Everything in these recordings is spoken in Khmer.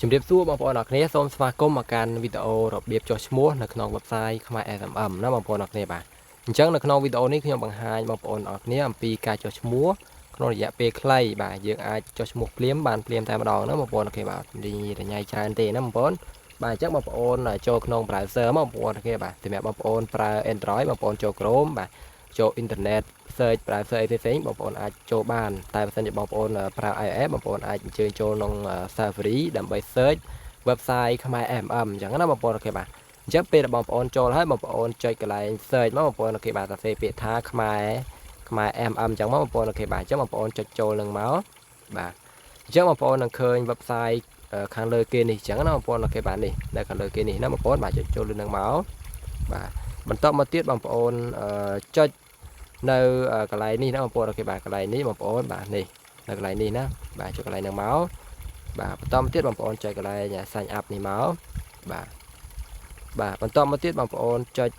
ជំរាបសួរបងប្អូនអរគ្នាសូមស្វាគមន៍មកកាន់វីដេអូរបៀបចុះឈ្មោះនៅក្នុង website ខ្មែរ SMM ណាបងប្អូនអរគ្នាបាទអញ្ចឹងនៅក្នុងវីដេអូនេះខ្ញុំបង្ហាញបងប្អូនអរគ្នាអំពីការចុះឈ្មោះក្នុងរយៈពេលខ្លីបាទយើងអាចចុះឈ្មោះភ្លាមបានភ្លាមតែម្ដងណាបងប្អូនអរគ្នាបាទនេះរញ៉ៃច្រើនទេណាបងប្អូនបាទអញ្ចឹងបងប្អូនចូលក្នុង browser មកបងប្អូនអរគ្នាបាទសម្រាប់បងប្អូនប្រើ Android បងប្អូនចូល Chrome បាទចូលអ៊ីនធឺណិត search browser អីផ្សេងបងប្អូនអាចចូលបានតែបើសិនជាបងប្អូនប្រើ iOS បងប្អូនអាចអញ្ជើញចូលក្នុង Safari ដើម្បី search website ខ្មែរ MM អញ្ចឹងណាបងប្អូនអូខេបាទអញ្ចឹងពេលបងប្អូនចូលហើយបងប្អូនចុចកន្លែង search មកបងប្អូនអូខេបាទសរសេរពាក្យថាខ្មែរ MM អញ្ចឹងមកបងប្អូនអូខេបាទអញ្ចឹងបងប្អូនចុចចូលនឹងមកបាទអញ្ចឹងបងប្អូននឹងឃើញ website ខាងលើគេនេះអញ្ចឹងណាបងប្អូនអូខេបាទនេះនៅខាងលើគេនេះណាបងប្អូនបាទចុចចូលលើនឹងមកបាទបន្តមកទៀតបងប្អូនចុចនៅកន្លែងនេះណាបងប្អូនអូខេបាទកន្លែងនេះបងប្អូនបាទនេះនៅកន្លែងនេះណាបាទចុចកន្លែងនឹងមកបាទបន្តមកទៀតបងប្អូនចុចកន្លែង sign up នេះមកបាទបន្តមកទៀតបងប្អូនចុច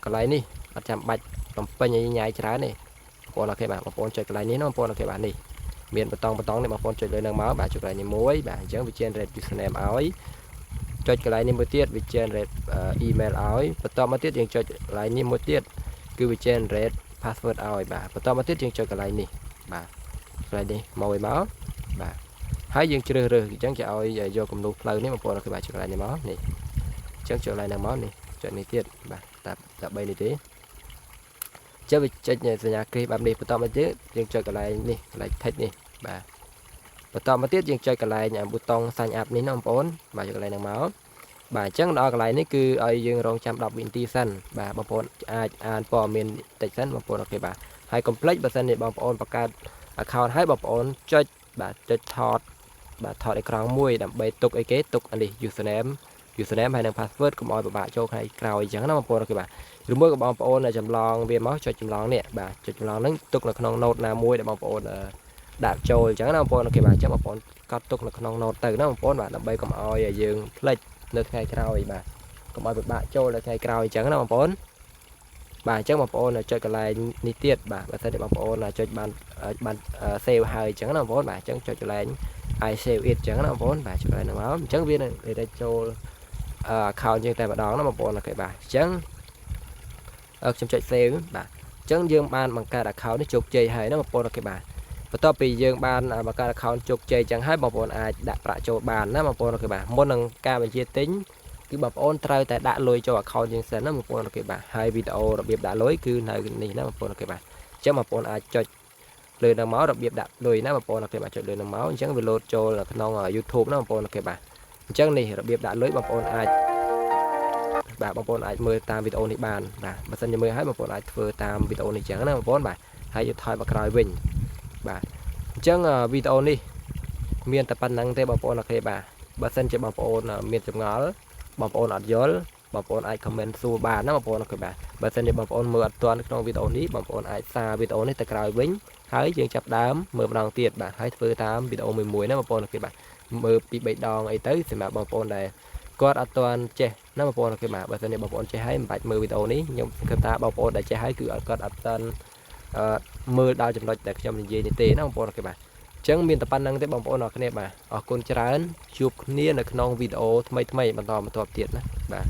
កន្លែងនេះអត់ចាំបាច់បំពេញឲ្យញ៉ាយច្រើនទេបងប្អូនអូខេបាទបងប្អូនចុចកន្លែងនេះណាបងប្អូនអូខេបាទនេះមានបតង់នេះបងប្អូនចុចលើនឹងមកបាទចុចកន្លែងនេះមួយបាទអញ្ចឹងវា generate username ឲ្យចុចកន្លែងនេះមួយទៀតវា generate email ឲ្យបន្តមកទៀតយើងចុចកន្លែងនេះមួយទៀតគឺវា generate password ឲ្យបាទបន្តមកទៀតយើងចុចកន្លែងនេះបាទកន្លែងនេះមកឲ្យមកបាទហើយយើងជ្រើសរើសអញ្ចឹងគេឲ្យយកគំនូផ្លូវនេះបងប្អូនគឺបាទចុចកន្លែងនេះមកនេះអញ្ចឹងចុចកន្លែងហ្នឹងមកនេះចុចនេះទៀតបាទតែ3នេះទេចុចវាចុចសញ្ញាគ្រីសបែបនេះបន្តមកទៀតយើងចុចកន្លែងនេះកន្លែង text នេះបាទបន្តមកទៀតយើងចុចកន្លែងប៊ូតុង sign up នេះណាបងប្អូនបាទចុចកន្លែងហ្នឹងមកបាទអញ្ចឹងដល់កន្លែងនេះគឺឲ្យយើងរងចាំ10វិនាទីសិនបាទបងប្អូនអាចអានព័ត៌មានតិចសិនបងប្អូនអូខេបាទហើយកុំភ្លេចបើសិនជាបងប្អូនបង្កើត account ឲ្យបងប្អូនចុចបាទចុចថតបាទថតអេក្រង់មួយដើម្បីទុកអីគេទុកនេះ username ហើយនិង password កុំឲ្យពិបាកចូលថ្ងៃក្រោយអញ្ចឹងណាបងប្អូនអូខេបាទឬមួយក៏បងប្អូនចម្លងវាមកចុចចម្លងនេះបាទចុចចម្លងហ្នឹងទុកនៅក្នុង note ណាមួយដែលបងប្អូនដាក់ចូលអញ្ចឹងណាបងប្អូនអូខេបាទអញ្ចឹងបងប្អូនកត់ទុកនៅក្នុង note ទៅណាបងប្អូនបាទដើម្បីកុំឲ្យយើងភ្លេចនៅថ្ងៃក្រោយបាទកុំឲ្យពិបាកចូលនៅថ្ងៃក្រោយអញ្ចឹងណាបងប្អូនបាទអញ្ចឹងបងប្អូនចុចកន្លែងនេះទៀតបាទបើសិនជាបងប្អូនចុចបាន save ហើយអញ្ចឹងណាបងប្អូនបាទអញ្ចឹងចុចកន្លែង I save it អញ្ចឹងណាបងប្អូនបាទចុចកន្លែងហ្នឹងមកអញ្ចឹងវានឹងចូលaccount យើងតែម្ដងណាបងប្អូនអូខេបាទអញ្ចឹងខ្ញុំចុច save បាទអញ្ចឹងយើងបានបង្កើត account នេះជោគជ័យហើយណាបងប្អូនអូខេបាទបន្ទាប់ពីយើងបានបង្កើត account ជោគជ័យអញ្ចឹងហើយបងប្អូនអាចដាក់ប្រាក់ចូលបានណាបងប្អូនអូខេបាទមុននឹងការបញ្ជាទិញគឺបងប្អូនត្រូវតែដាក់លុយចូល account យើងសិនណាបងប្អូនអូខេបាទហើយវីដេអូរបៀបដាក់លុយគឺនៅនេះណាបងប្អូនអូខេបាទអញ្ចឹងបងប្អូនអាចចុចលើនឹងមករបៀបដាក់លុយណាបងប្អូនអូខេបាទចុចលើនឹងមកអញ្ចឹងវាលោតចូលក្នុង YouTube ណាបងប្អូនអូខេបាទអញ្ចឹងនេះរបៀបដាក់លុយបងប្អូនអាចបាទបងប្អូនអាចមើលតាមវីដេអូនេះបានបាទបើសិនជាមើលហើយបងប្អូនអាចធ្វើតាមវីដេអូនេះអញ្ចឹងណាបងប្អូនបាទហើយយកថយមកក្រោយវិញបាទអញ្ចឹងវីដេអូនេះមានតែប៉ុណ្្នឹងទេបងប្អូនអូខេបាទបើសិនជាបងប្អូនមានចម្ងល់បងប្អូនអត់យល់បងប្អូនអាច comment សួរបានណាបងប្អូនអូខេបាទបើសិនជាបងប្អូនមើលអត់ទាន់ក្នុងវីដេអូនេះបងប្អូនអាចសារវីដេអូនេះទៅក្រោយវិញហើយយើងចាប់ដើមមើលម្ដងទៀតបាទហើយធ្វើតាមវីដេអូមួយណាបងប្អូនអូខេបាទមើលពី3ដងអីទៅសម្រាប់បងប្អូនដែលគាត់អត់ទាន់ចេះណាបងប្អូនអូខេបាទបើសិនជាបងប្អូនចេះហើយមិនបាច់មើលវីដេអូនេះខ្ញុំគិតថាបងប្អូនដែលចេះហើយគឺគាត់អត់ទាន់មើលដល់ចំណុចដែលខ្ញុំនិយាយនេះទេណាបងប្អូនអូខេបាទអញ្ចឹងមានតែប៉ុណ្្នឹងទេបងប្អូនអរគ្នាបាទអរគុណច្រើនជួបគ្នានៅក្នុងវីដេអូថ្មីបន្តទៀតណាបាទ